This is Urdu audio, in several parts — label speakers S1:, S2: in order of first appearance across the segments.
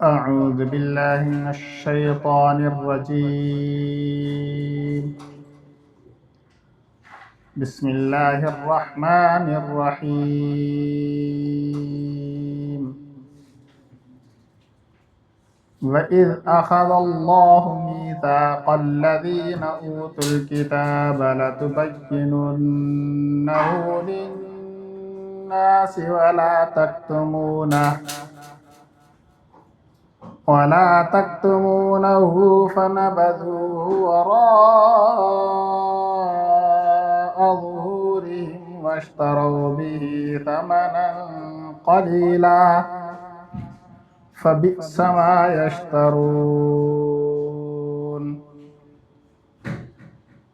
S1: أعوذ بالله من الشيطان الرجيم. بسم الله الرحمن الرحيم. وإذ أخذ الله ميثاق الذين أوتوا الكتاب لتبيننه للناس ولا تكتمونه فنبذوه وراء ظهورهم واشتروا به ثمنا قليلا فبئس ما يشترون.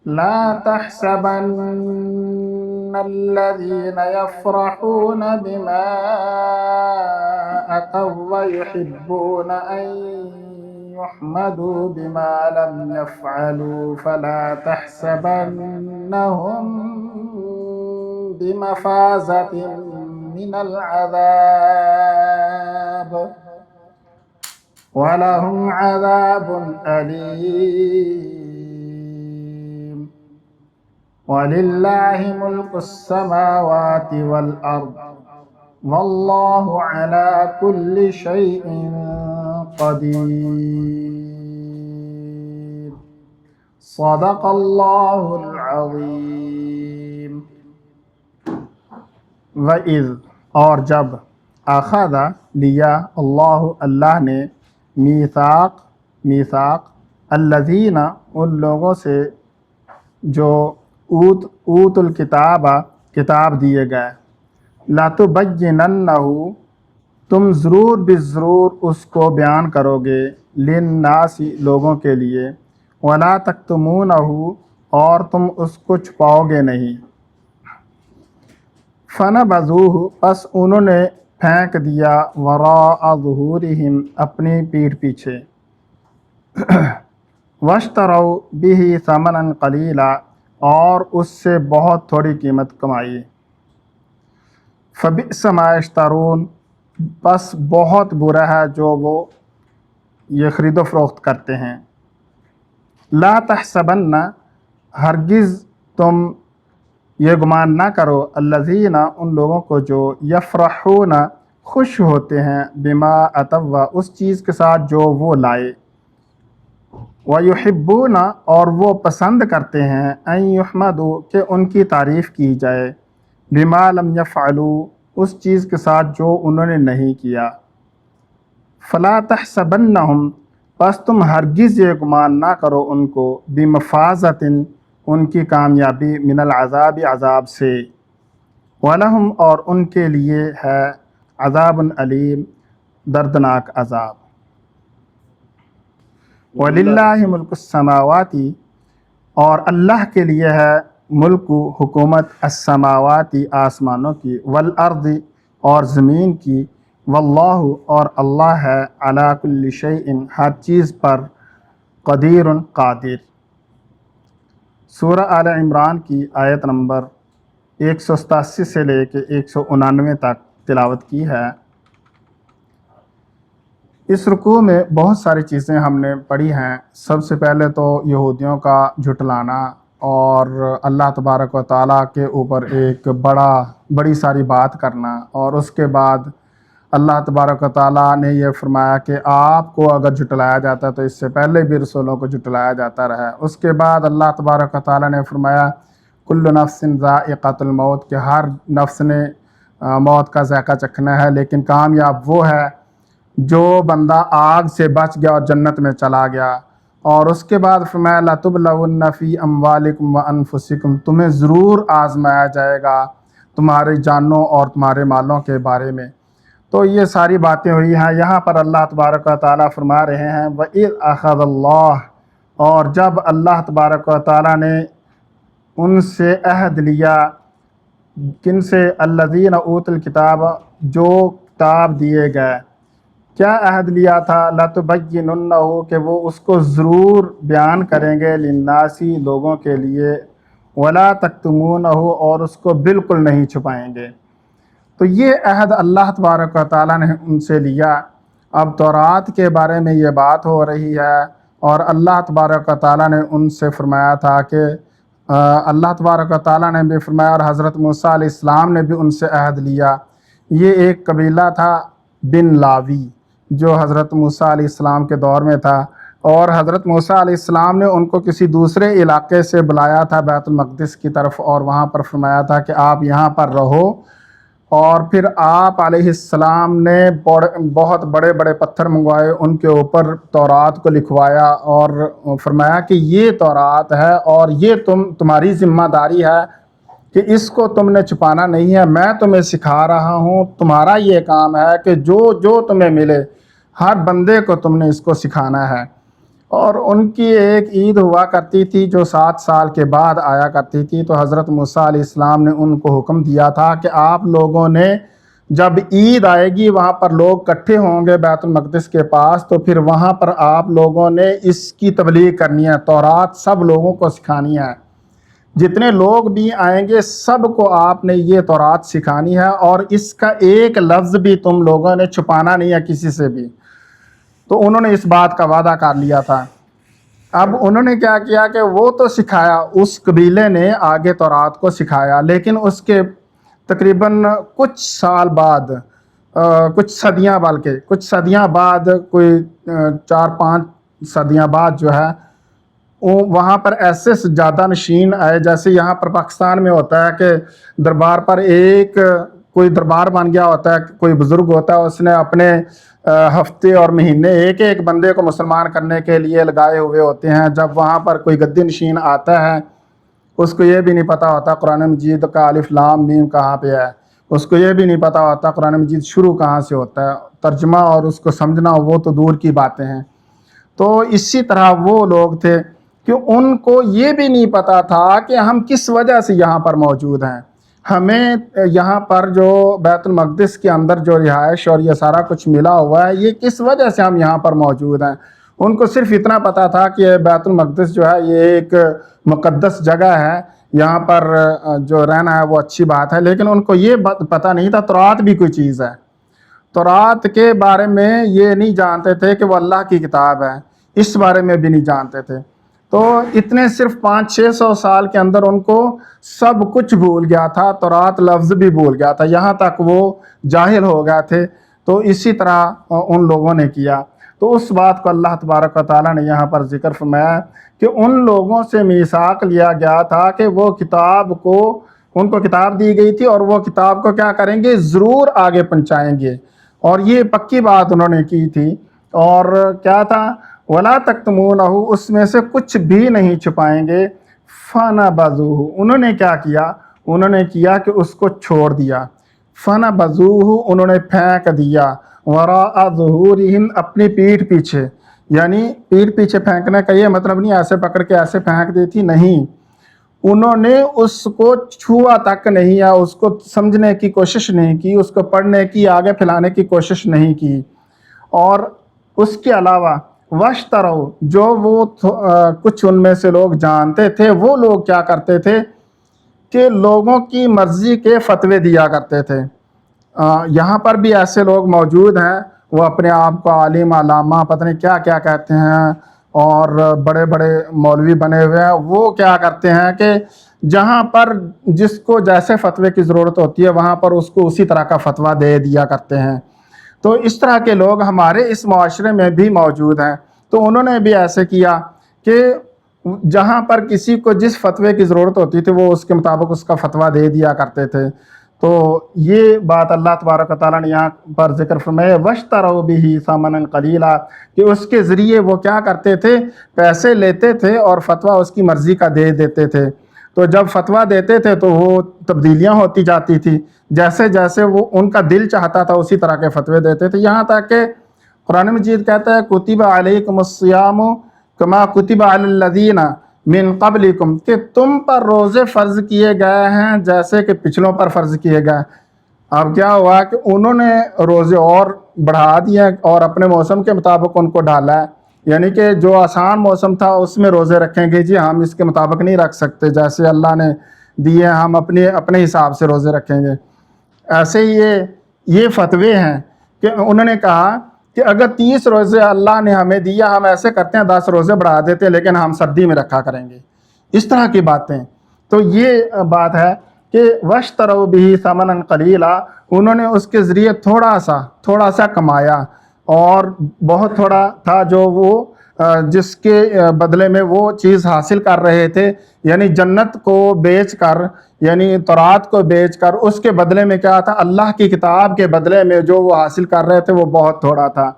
S1: لا تحسبن الذين يفرحون بما أتوا ويحبون أن يحمدوا بما لم يفعلوا فلا تحسبنهم بمفازة من العذاب ولهم عذاب أليم. ولله ملك السماوات والأرض والله على كل شيء قدير. صدق اللہ العظیم. وَإِذْ اور جب اخذ لیا اللہ نے میثاق الذین ان لوگوں سے جو اوت الکتاب کتاب دیے گئے، لَتُبَيِّنَنَّهُ تم ضرور بضرور اس کو بیان کرو گے، لِلنَّاسِ لوگوں کے لیے، وَلَا تَكْتُمُونَهُ اور تم اس کو چھپاؤ گے نہیں، فَنَبَذُوهُ پس انہوں نے پھینک دیا، وَرَاءَ ظُهُورِهِمْ اپنی پیٹھ پیچھے، وَاشْتَرَوْا بِهِ ثَمَنًا قَلِيلًا اور اس سے بہت تھوڑی قیمت کمائی، فَبِئْسَ مَا يَشْتَرُونَ پس بہت برا ہے جو وہ یہ خرید و فروخت کرتے ہیں. لا تحسبن ہرگز تم یہ گمان نہ کرو، الذین ان لوگوں کو جو یفرحون خوش ہوتے ہیں، بما اتوا اس چیز کے ساتھ جو وہ لائے، ویحبون اور وہ پسند کرتے ہیں، ان یحمدوا کہ ان کی تعریف کی جائے، بما لم یفعلوا اس چیز کے ساتھ جو انہوں نے نہیں کیا، فلا تحسبنہم پس تم ہرگز یہ گمان نہ کرو ان کو، بمفازۃ ان کی کامیابی، من العذاب عذاب سے، وَلَهُمْ اور ان کے لیے ہے عذاب علیم دردناک عذاب. وَلِلَّهِ مُلْكُ السَّمَاوَاتِ اور اللہ کے لیے ہے ملک حکومت، السماوات آسمانوں کی، والارض اور زمین کی، واللہ اور اللہ ہے، علی کل شیء ہر چیز پر، قدیر قادر. سورہ آل عمران کی آیت نمبر 187 سے لے کے 199 تک تلاوت کی ہے. اس رکوع میں بہت ساری چیزیں ہم نے پڑھی ہیں. سب سے پہلے تو یہودیوں کا جھٹلانا اور اللہ تبارک و تعالیٰ کے اوپر ایک بڑی ساری بات کرنا، اور اس کے بعد اللہ تبارک و تعالیٰ نے یہ فرمایا کہ آپ کو اگر جھٹلایا جاتا ہے تو اس سے پہلے بھی رسولوں کو جھٹلایا جاتا رہا ہے. اس کے بعد اللہ تبارک و تعالیٰ نے فرمایا کل نفس ذائقۃ الموت کہ ہر نفس نے موت کا ذائقہ چکھنا ہے، لیکن کامیاب وہ ہے جو بندہ آگ سے بچ گیا اور جنت میں چلا گیا. اور اس کے بعد فرمایا لَتُبْلَوُنَّ فِي أَمْوَالِكُمْ وَأَنفُسِكُمْ تمہیں ضرور آزمایا جائے گا تمہاری جانوں اور تمہارے مالوں کے بارے میں. تو یہ ساری باتیں ہوئی ہیں. یہاں پر اللہ تبارک و تعالیٰ فرما رہے ہیں وَإِذْ أَخَذَ اللَّهُ اور جب اللہ تبارک و تعالیٰ نے ان سے عہد لیا، کن سے؟ الذین اوت الکتاب جو کتاب دیے گئے. کیا عہد لیا تھا؟ لَتُبَيِّنُنَّهُ کہ وہ اس کو ضرور بیان کریں گے، لِلنَّاسِ لوگوں کے لیے، وَلَا تَكْتُمُونَهُ اور اس کو بالکل نہیں چھپائیں گے. تو یہ عہد اللہ تبارک و تعالیٰ نے ان سے لیا. اب تورات کے بارے میں یہ بات ہو رہی ہے، اور اللہ تبارک و تعالیٰ نے ان سے فرمایا تھا کہ اللہ تبارک و تعالیٰ نے بھی فرمایا، اور حضرت موسیٰ علیہ السلام نے بھی ان سے عہد لیا۔ یہ ایک قبیلہ تھا بن لاوی، جو حضرت موسیٰ علیہ السلام کے دور میں تھا، اور حضرت موسیٰ علیہ السلام نے ان کو کسی دوسرے علاقے سے بلایا تھا بیت المقدس کی طرف، اور وہاں پر فرمایا تھا کہ آپ یہاں پر رہو، اور پھر آپ علیہ السلام نے بہت بڑے بڑے پتھر منگوائے، ان کے اوپر تورات کو لکھوایا، اور فرمایا کہ یہ تورات ہے اور یہ تمہاری ذمہ داری ہے کہ اس کو تم نے چھپانا نہیں ہے، میں تمہیں سکھا رہا ہوں، تمہارا یہ کام ہے کہ جو تمہیں ملے ہر بندے کو تم نے اس کو سکھانا ہے۔ اور ان کی ایک عید ہوا کرتی تھی جو 7 سال کے بعد آیا کرتی تھی، تو حضرت موسیٰ علیہ السلام نے ان کو حکم دیا تھا کہ آپ لوگوں نے جب عید آئے گی وہاں پر لوگ اکٹھے ہوں گے بیت المقدس کے پاس، تو پھر وہاں پر آپ لوگوں نے اس کی تبلیغ کرنی ہے، تورات سب لوگوں کو سکھانی ہے، جتنے لوگ بھی آئیں گے سب کو آپ نے یہ تورات سکھانی ہے، اور اس کا ایک لفظ بھی تم لوگوں نے چھپانا نہیں ہے کسی سے بھی۔ تو انہوں نے اس بات کا وعدہ کر لیا تھا۔ اب انہوں نے کیا کیا کہ وہ تو سکھایا، اس قبیلے نے آگے تورات کو سکھایا، لیکن اس کے تقریباً کچھ سال بعد، کچھ صدیاں بعد، کوئی 4-5 صدیاں بعد جو ہے، وہاں پر ایسے سجادہ نشین آئے، جیسے یہاں پر پاکستان میں ہوتا ہے کہ دربار پر کوئی دربار بن گیا ہوتا ہے، کوئی بزرگ ہوتا ہے، اس نے اپنے ہفتے اور مہینے ایک بندے کو مسلمان کرنے کے لیے لگائے ہوئے ہوتے ہیں۔ جب وہاں پر کوئی گدی نشین آتا ہے، اس کو یہ بھی نہیں پتہ ہوتا قرآن مجید کا الف لام میم کہاں پہ ہے، اس کو یہ بھی نہیں پتہ ہوتا قرآن مجید شروع کہاں سے ہوتا ہے، ترجمہ اور اس کو سمجھنا وہ تو دور کی باتیں ہیں۔ تو اسی طرح وہ لوگ تھے کہ ان کو یہ بھی نہیں پتہ تھا کہ ہم کس وجہ سے یہاں پر موجود ہیں، ہمیں یہاں پر جو بیت المقدس کے اندر جو رہائش اور یہ سارا کچھ ملا ہوا ہے، یہ کس وجہ سے ہم یہاں پر موجود ہیں۔ ان کو صرف اتنا پتہ تھا کہ بیت المقدس جو ہے یہ ایک مقدس جگہ ہے، یہاں پر جو رہنا ہے وہ اچھی بات ہے، لیکن ان کو یہ پتہ نہیں تھا تورات بھی کوئی چیز ہے۔ تورات کے بارے میں یہ نہیں جانتے تھے کہ وہ اللہ کی کتاب ہے، اس بارے میں بھی نہیں جانتے تھے۔ تو اتنے صرف 500-600 سال کے اندر ان کو سب کچھ بھول گیا تھا، تورات لفظ بھی بھول گیا تھا، یہاں تک وہ جاہل ہو گئے تھے۔ تو اسی طرح ان لوگوں نے کیا، تو اس بات کو اللہ تبارک و تعالیٰ نے یہاں پر ذکر فرمایا کہ ان لوگوں سے میثاق لیا گیا تھا کہ وہ ان کو کتاب دی گئی تھی، اور وہ کتاب کو کیا کریں گے، ضرور آگے پہنچائیں گے، اور یہ پکی بات انہوں نے کی تھی۔ اور کیا تھا، وَلَا تَكْتُمُونَهُ، اس میں سے کچھ بھی نہیں چھپائیں گے۔ فَنَبَذُوهُ، انہوں نے کیا کیا، انہوں نے کیا کہ اس کو چھوڑ دیا۔ فَنَبَذُوهُ، انہوں نے پھینک دیا، وَرَاءَ ظُهُورِهِمْ، اپنی پیٹھ پیچھے، یعنی پیٹھ پیچھے پھینکنے کا یہ مطلب نہیں ایسے پکڑ کے ایسے پھینک دی تھی، نہیں، انہوں نے اس کو چھوا تک نہیں، یا اس کو سمجھنے کی کوشش نہیں کی، اس کو پڑھنے کی، آگے پھیلانے کی کوشش نہیں کی۔ اور اس کے علاوہ وَاشْتَرَوْا، جو وہ کچھ ان میں سے لوگ جانتے تھے، وہ لوگ کیا کرتے تھے کہ لوگوں کی مرضی کے فتوے دیا کرتے تھے۔ یہاں پر بھی ایسے لوگ موجود ہیں، وہ اپنے آپ کو عالم علامہ پتہ نہیں کیا کیا کہتے ہیں، اور بڑے بڑے مولوی بنے ہوئے ہیں۔ وہ کیا کرتے ہیں کہ جہاں پر جس کو جیسے فتوے کی ضرورت ہوتی ہے وہاں پر اس کو اسی طرح کا فتویٰ دے دیا کرتے ہیں۔ تو اس طرح کے لوگ ہمارے اس معاشرے میں بھی موجود ہیں۔ تو انہوں نے بھی ایسے کیا کہ جہاں پر کسی کو جس فتوے کی ضرورت ہوتی تھی وہ اس کے مطابق اس کا فتویٰ دے دیا کرتے تھے۔ تو یہ بات اللہ تبارک و تعالیٰ نے یہاں پر ذکر فرمایا، وَاشْتَرَوْا بِهِ ثَمَنًا قَلِيلًا، کہ اس کے ذریعے وہ کیا کرتے تھے، پیسے لیتے تھے اور فتویٰ اس کی مرضی کا دے دیتے تھے۔ تو جب فتویٰ دیتے تھے تو وہ تبدیلیاں ہوتی جاتی تھی، جیسے جیسے وہ ان کا دل چاہتا تھا اسی طرح کے فتوے دیتے تھے، یہاں تک کہ قرآن مجید کہتا ہے کتب علیکم الصیام کما کتب علی الذین من قبلکم، کہ تم پر روزے فرض کیے گئے ہیں جیسے کہ پچھلوں پر فرض کیے گئے۔ اب کیا ہوا کہ انہوں نے روزے اور بڑھا دیے اور اپنے موسم کے مطابق ان کو ڈالا ہے، یعنی کہ جو آسان موسم تھا اس میں روزے رکھیں گے، جی ہم اس کے مطابق نہیں رکھ سکتے، جیسے اللہ نے دیے ہم اپنے حساب سے روزے رکھیں گے۔ ایسے ہی یہ فتوے ہیں کہ انہوں نے کہا کہ اگر 30 روزے اللہ نے ہمیں دیا، ہم ایسے کرتے ہیں 10 روزے بڑھا دیتے ہیں، لیکن ہم سردی میں رکھا کریں گے، اس طرح کی باتیں۔ تو یہ بات ہے کہ وَاشْتَرَوْا بِهِ ثَمَنًا قَلِيلًا، انہوں نے اس کے ذریعے تھوڑا سا کمایا، اور بہت تھوڑا تھا جو وہ جس کے بدلے میں وہ چیز حاصل کر رہے تھے، یعنی جنت کو بیچ کر، یعنی تورات کو بیچ کر، اس کے بدلے میں کیا تھا؟ اللہ کی کتاب کے بدلے میں جو وہ حاصل کر رہے تھے وہ بہت تھوڑا تھا۔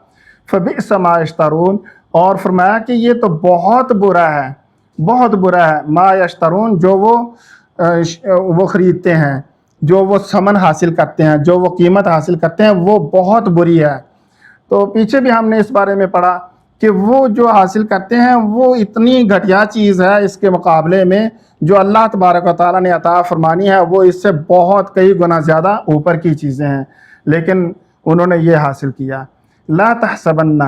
S1: فَبِئْسَ مَا يَشْتَرُونَ، اور فرمایا کہ یہ تو بہت برا ہے، بہت برا ہے، ما یشترون، جو وہ خریدتے ہیں، جو وہ ثمن حاصل کرتے ہیں، جو وہ قیمت حاصل کرتے ہیں، وہ بہت بری ہے۔ تو پیچھے بھی ہم نے اس بارے میں پڑھا کہ وہ جو حاصل کرتے ہیں وہ اتنی گھٹیا چیز ہے اس کے مقابلے میں جو اللہ تبارک و تعالیٰ نے عطا فرمانی ہے، وہ اس سے بہت کئی گنا زیادہ اوپر کی چیزیں ہیں، لیکن انہوں نے یہ حاصل کیا۔ لا تحسبن،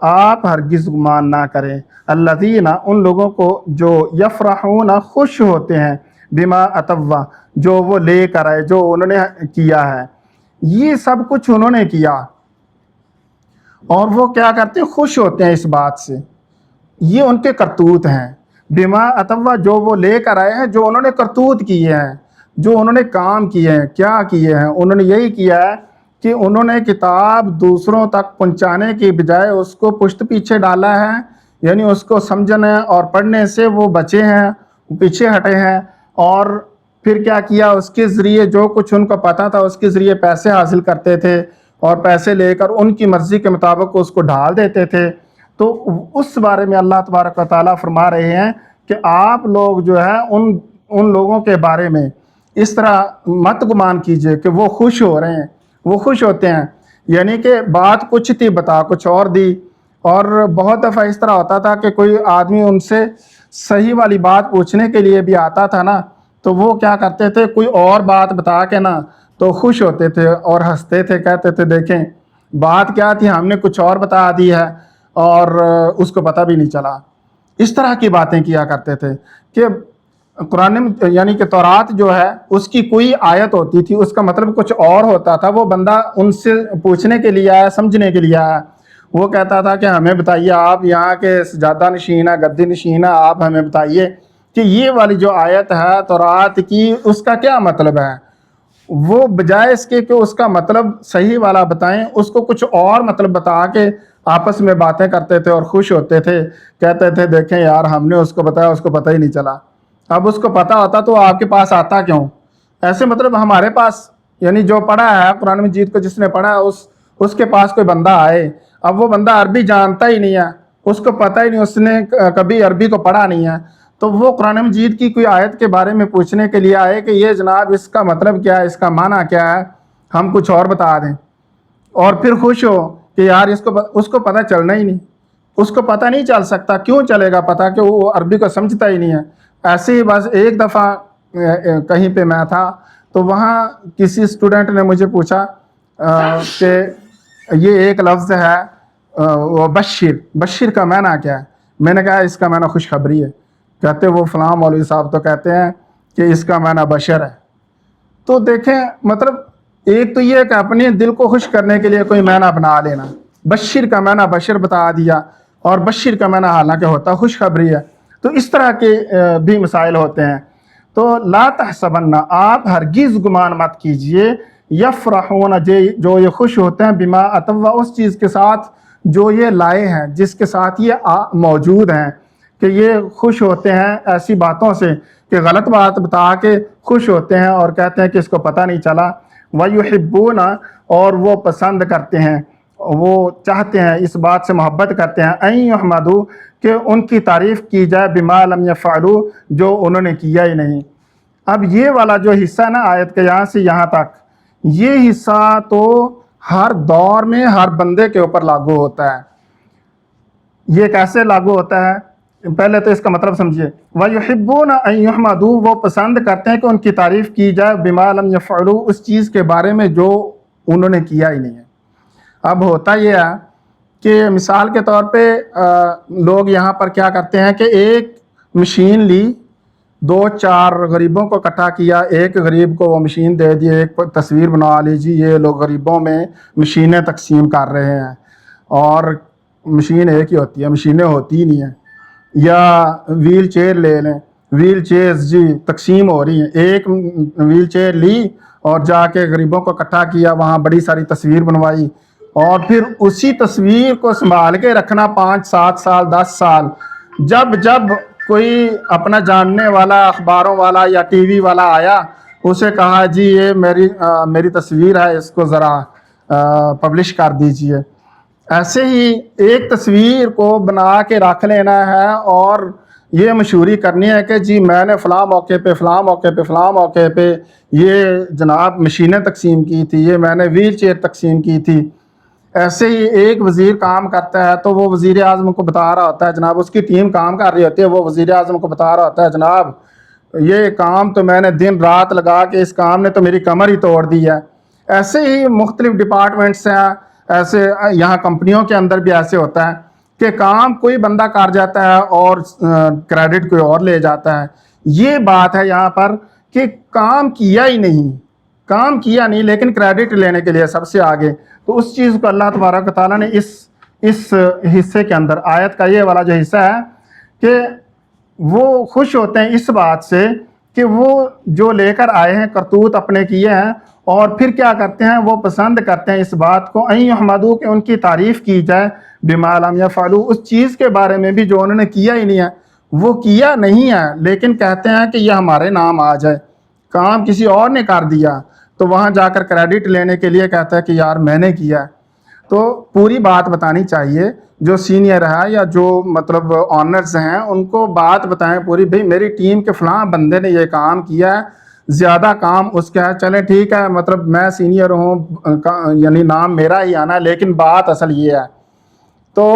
S1: آپ ہرگز گمان نہ کریں، الذین، ان لوگوں کو جو یفرحون، خوش ہوتے ہیں، بما اتوا، جو وہ لے کر آئے، جو انہوں نے کیا ہے، یہ سب کچھ انہوں نے کیا، اور وہ کیا کرتے ہیں؟ خوش ہوتے ہیں اس بات سے، یہ ان کے کرتوت ہیں۔ بما اتوا، جو وہ لے کر آئے ہیں، جو انہوں نے کرتوت کیے ہیں، جو انہوں نے کام کیے ہیں، کیا کیے ہیں؟ انہوں نے یہی کیا ہے کہ انہوں نے کتاب دوسروں تک پہنچانے کی بجائے اس کو پشت پیچھے ڈالا ہے، یعنی اس کو سمجھنے اور پڑھنے سے وہ بچے ہیں، پیچھے ہٹے ہیں، اور پھر کیا کیا؟ اس کے ذریعے جو کچھ ان کو پتہ تھا اس کے ذریعے پیسے حاصل کرتے تھے، اور پیسے لے کر ان کی مرضی کے مطابق اس کو ڈھال دیتے تھے۔ تو اس بارے میں اللہ تبارک و تعالیٰ فرما رہے ہیں کہ آپ لوگ جو ہے ان لوگوں کے بارے میں اس طرح مت گمان کیجئے کہ وہ خوش ہو رہے ہیں، وہ خوش ہوتے ہیں، یعنی کہ بات کچھ تھی بتا کچھ اور دی۔ اور بہت دفعہ اس طرح ہوتا تھا کہ کوئی آدمی ان سے صحیح والی بات پوچھنے کے لیے بھی آتا تھا نا، تو وہ کیا کرتے تھے؟ کوئی اور بات بتا کے نا تو خوش ہوتے تھے اور ہنستے تھے، کہتے تھے دیکھیں بات کیا تھی، ہم نے کچھ اور بتا دی ہے اور اس کو پتہ بھی نہیں چلا۔ اس طرح کی باتیں کیا کرتے تھے کہ قرآن یعنی کہ تورات جو ہے اس کی کوئی آیت ہوتی تھی، اس کا مطلب کچھ اور ہوتا تھا، وہ بندہ ان سے پوچھنے کے لیے آیا، سمجھنے کے لیے آیا، وہ کہتا تھا کہ ہمیں بتائیے، آپ یہاں کے سجادہ نشین ہے، گدی نشین ہے، آپ ہمیں بتائیے کہ یہ والی جو آیت ہے تورات کی، اس کا کیا مطلب ہے؟ وہ بجائے اس کے کہ اس کا مطلب صحیح والا بتائیں، اس کو کچھ اور مطلب بتا کے آپس میں باتیں کرتے تھے اور خوش ہوتے تھے، کہتے تھے دیکھیں یار ہم نے اس کو بتایا، اس کو پتہ ہی نہیں چلا۔ اب اس کو پتہ ہوتا تو آپ کے پاس آتا کیوں؟ ایسے مطلب ہمارے پاس، یعنی جو پڑھا ہے قرآن مجید کو، جس نے پڑھا ہے اس کے پاس کوئی بندہ آئے، اب وہ بندہ عربی جانتا ہی نہیں ہے، اس کو پتہ ہی نہیں، اس نے کبھی عربی کو پڑھا نہیں ہے، تو وہ قرآن مجید کی کوئی آیت کے بارے میں پوچھنے کے لیے آئے کہ یہ جناب اس کا مطلب کیا ہے، اس کا معنی کیا ہے، ہم کچھ اور بتا دیں، اور پھر خوش ہو کہ یار اس کو پتہ چلنا ہی نہیں، اس کو پتہ نہیں چل سکتا، کیوں چلے گا پتہ کہ وہ عربی کو سمجھتا ہی نہیں ہے۔ ایسے ہی بس ایک دفعہ کہیں پہ میں تھا تو وہاں کسی اسٹوڈنٹ نے مجھے پوچھا کہ یہ ایک لفظ ہے وہ بشیر کا معنی کیا ہے؟ میں نے کہا اس کا معنی خوشخبری ہے۔ کہتے وہ فلاں مولوی صاحب تو کہتے ہیں کہ اس کا معنی بشر ہے۔ تو دیکھیں مطلب ایک تو یہ کہ اپنے دل کو خوش کرنے کے لیے کوئی معنی بنا لینا، بشیر کا معنی بشر بتا دیا، اور بشیر کا معنی حالانکہ ہوتا خوشخبری ہے۔ تو اس طرح کے بھی مسائل ہوتے ہیں۔ تو لا تحسبن، آپ ہرگز گمان مت کیجئے، یفرحون، جو یہ خوش ہوتے ہیں، بما اتوا، اس چیز کے ساتھ جو یہ لائے ہیں، جس کے ساتھ یہ موجود ہیں، کہ یہ خوش ہوتے ہیں ایسی باتوں سے کہ غلط بات بتا کے خوش ہوتے ہیں اور کہتے ہیں کہ اس کو پتہ نہیں چلا۔ وَيُحِبُّونَ، اور وہ پسند کرتے ہیں، وہ چاہتے ہیں، اس بات سے محبت کرتے ہیں، اَن يُحْمَدُوا، کہ ان کی تعریف کی جائے، بما لم يفعلوا، جو انہوں نے کیا ہی نہیں۔ اب یہ والا جو حصہ نا آیت کے یہاں سے یہاں تک، یہ حصہ تو ہر دور میں ہر بندے کے اوپر لاگو ہوتا ہے۔ یہ کیسے لاگو ہوتا ہے؟ پہلے تو اس کا مطلب سمجھیے، وَيُحِبُّونَ أَن يُحْمَدُوا، وہ پسند کرتے ہیں کہ ان کی تعریف کی جائے، بما لم يفعلوا، اس چیز کے بارے میں جو انہوں نے کیا ہی نہیں ہے۔ اب ہوتا یہ ہے کہ مثال کے طور پہ لوگ یہاں پر کیا کرتے ہیں کہ ایک مشین لی، 2-4 غریبوں کو اکٹھا کیا، ایک غریب کو وہ مشین دے دی، ایک تصویر بنا لیجیے، یہ لوگ غریبوں میں مشینیں تقسیم کر رہے ہیں۔ اور مشین ایک ہی ہوتی ہے، مشینیں ہوتی ہی نہیں ہیں. یا ویل چیئر لے لیں، ویل چیئرز جی تقسیم ہو رہی ہیں، ایک ویل چیئر لی اور جا کے غریبوں کو اکٹھا کیا، وہاں بڑی ساری تصویر بنوائی، اور پھر اسی تصویر کو سنبھال کے رکھنا 5 7 سال 10 سال. جب جب کوئی اپنا جاننے والا اخباروں والا یا ٹی وی والا آیا، اسے کہا جی یہ میری تصویر ہے، اس کو ذرا پبلش کر دیجئے. ایسے ہی ایک تصویر کو بنا کے رکھ لینا ہے اور یہ مشہوری کرنی ہے کہ جی میں نے فلاں موقع پہ فلاں موقع پہ فلاں موقع پہ یہ جناب مشینیں تقسیم کی تھی، یہ میں نے ویل چیئر تقسیم کی تھی. ایسے ہی ایک وزیر کام کرتا ہے تو وہ وزیر اعظم کو بتا رہا ہوتا ہے، جناب اس کی ٹیم کام کر رہی ہوتی ہے، وہ وزیر اعظم کو بتا رہا ہوتا ہے جناب یہ کام تو میں نے دن رات لگا کے اس کام نے تو میری کمر ہی توڑ دی ہے. ایسے ہی مختلف ڈپارٹمنٹس ہیں، ایسے یہاں کمپنیوں کے اندر بھی ایسے ہوتا ہے کہ کام کوئی بندہ کر جاتا ہے اور کریڈٹ کوئی اور لے جاتا ہے. یہ بات ہے یہاں پر کہ کام کیا ہی نہیں، کام کیا نہیں لیکن کریڈٹ لینے کے لیے سب سے آگے. تو اس چیز کو اللہ تبارک و تعالیٰ نے اس حصے کے اندر، آیت کا یہ والا جو حصہ ہے کہ وہ خوش ہوتے ہیں اس بات سے کہ وہ جو لے کر آئے ہیں کرتوت اپنے کیے ہیں، اور پھر کیا کرتے ہیں وہ پسند کرتے ہیں اس بات کو ان یحمدوا کہ ان کی تعریف کی جائے بما لم یفعلوا، اس چیز کے بارے میں بھی جو انہوں نے کیا ہی نہیں ہے. وہ کیا نہیں ہے لیکن کہتے ہیں کہ یہ ہمارے نام آ جائے، کام کسی اور نے کر دیا تو وہاں جا کر کریڈٹ لینے کے لیے کہتا ہے کہ یار میں نے کیا. تو پوری بات بتانی چاہیے، جو سینئر ہے یا جو مطلب آنرز ہیں ان کو بات بتائیں پوری، بھئی میری ٹیم کے فلاں بندے نے یہ کام کیا ہے، زیادہ کام اس کا ہے، چلیں ٹھیک ہے مطلب میں سینئر ہوں یعنی نام میرا ہی آنا ہے، لیکن بات اصل یہ ہے تو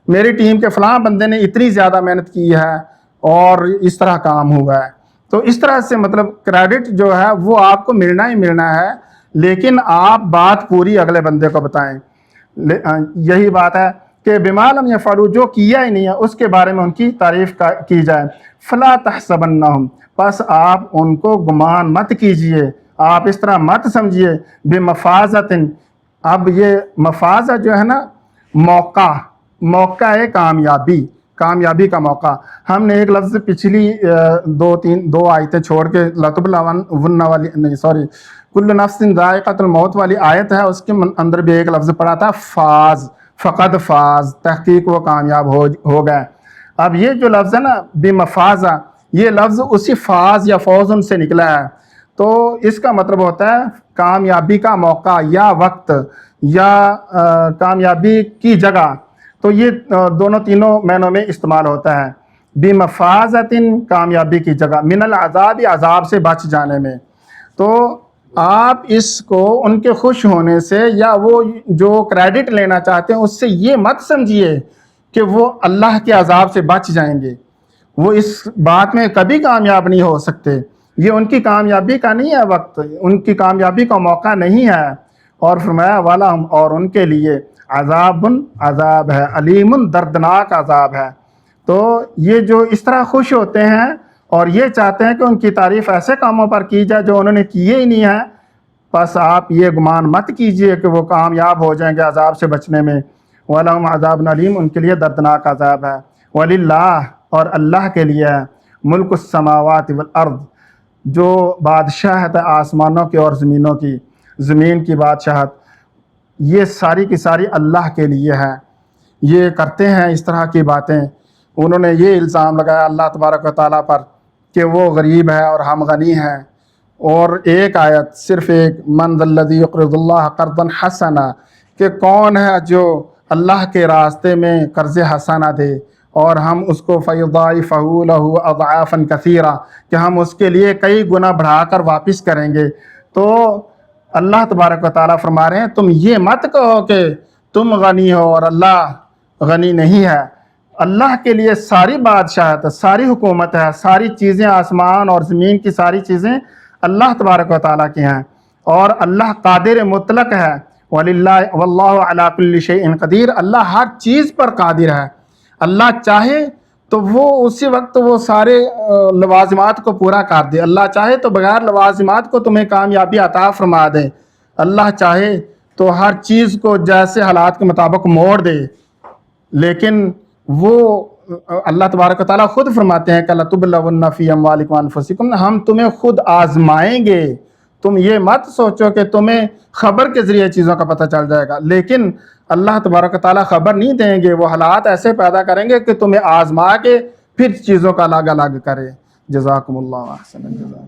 S1: میری ٹیم کے فلاں بندے نے اتنی زیادہ محنت کی ہے اور اس طرح کام ہوا ہے. تو اس طرح سے مطلب کریڈٹ جو ہے وہ آپ کو ملنا ہی ملنا ہے، لیکن آپ بات پوری اگلے بندے کو بتائیں. یہی بات ہے کہ بما لم یفعلوا جو کیا ہی نہیں ہے اس کے بارے میں ان کی تعریف کی جائے. فلا تحسبنہم پس آپ ان کو گمان مت کیجئے، آپ اس طرح مت سمجھیے بمفازت. اب یہ مفازہ جو ہے نا موقع ہے کامیابی کا موقع. ہم نے ایک لفظ پچھلی دو آیتیں چھوڑ کے لتبلون والی نہیں سوری کل نفس ذائقۃ الموت والی آیت ہے، اس کے اندر بھی ایک لفظ پڑا تھا فاز، فقد فاز، تحقیق وہ کامیاب ہو گئے. اب یہ جو لفظ ہے نا بمفازہ، یہ لفظ اسی فاز یا فوزن سے نکلا ہے. تو اس کا مطلب ہوتا ہے کامیابی کا موقع یا وقت یا کامیابی کی جگہ. تو یہ دونوں تینوں معنوں میں استعمال ہوتا ہے. بمفازت کامیابی کی جگہ، من العذاب عذاب سے بچ جانے میں. تو آپ اس کو ان کے خوش ہونے سے یا وہ جو کریڈٹ لینا چاہتے ہیں اس سے یہ مت سمجھیے کہ وہ اللہ کے عذاب سے بچ جائیں گے، وہ اس بات میں کبھی کامیاب نہیں ہو سکتے. یہ ان کی کامیابی کا نہیں ہے وقت، ان کی کامیابی کا موقع نہیں ہے. اور فرمایا وَلَهُمْ اور ان کے لیے عذاب ہے، علیم دردناک عذاب ہے. تو یہ جو اس طرح خوش ہوتے ہیں اور یہ چاہتے ہیں کہ ان کی تعریف ایسے کاموں پر کی جائے جو انہوں نے کیے ہی نہیں ہیں، بس آپ یہ گمان مت کیجئے کہ وہ کامیاب ہو جائیں گے عذاب سے بچنے میں. وَلَهُمْ عَذَابٌ عَلِيمٌ ان کے لیے دردناک عذاب ہے. وَلِلَّهِ اور اللہ کے لیے ہے ملک السماوات والارض، جو بادشاہت ہے آسمانوں کی اور زمینوں کی، زمین کی بادشاہت یہ ساری کی ساری اللہ کے لیے ہے. یہ کرتے ہیں اس طرح کی باتیں. انہوں نے یہ الزام لگایا اللہ تبارک و تعالیٰ پر کہ وہ غریب ہے اور ہم غنی ہیں. اور ایک آیت صرف ایک من ذا الذی یقرض اللہ قرضا حسنا، کہ کون ہے جو اللہ کے راستے میں قرض حسنہ دے اور ہم اس کو فیضاعفہ لہ اضعافا کثیرا، کہ ہم اس کے لیے کئی گنا بڑھا کر واپس کریں گے. تو اللہ تبارک و تعالیٰ فرما رہے ہیں تم یہ مت کہو کہ تم غنی ہو اور اللہ غنی نہیں ہے. اللہ کے لیے ساری بادشاہت، ساری حکومت ہے، ساری چیزیں آسمان اور زمین کی ساری چیزیں اللہ تبارک و تعالیٰ کی ہیں، اور اللہ قادر مطلق ہے. واللہ علی کل شیء قدیر، اللہ ہر چیز پر قادر ہے. اللہ چاہے تو وہ اسی وقت وہ سارے لوازمات کو پورا کر دے، اللہ چاہے تو بغیر لوازمات کو تمہیں کامیابی عطا فرما دے، اللہ چاہے تو ہر چیز کو جیسے حالات کے مطابق موڑ دے، لیکن وہ اللہ تبارک و تعالیٰ خود فرماتے ہیں کہ لَتُبْلَوُنَّ فِي أَمْوَالِكُمْ وَأَنفُسِكُمْ، ہم تمہیں خود آزمائیں گے. تم یہ مت سوچو کہ تمہیں خبر کے ذریعے چیزوں کا پتہ چل جائے گا، لیکن اللہ تبارک و تعالیٰ خبر نہیں دیں گے، وہ حالات ایسے پیدا کریں گے کہ تمہیں آزما کے پھر چیزوں کا الگ الگ کرے. جزاکم اللہ احسن الجزاء.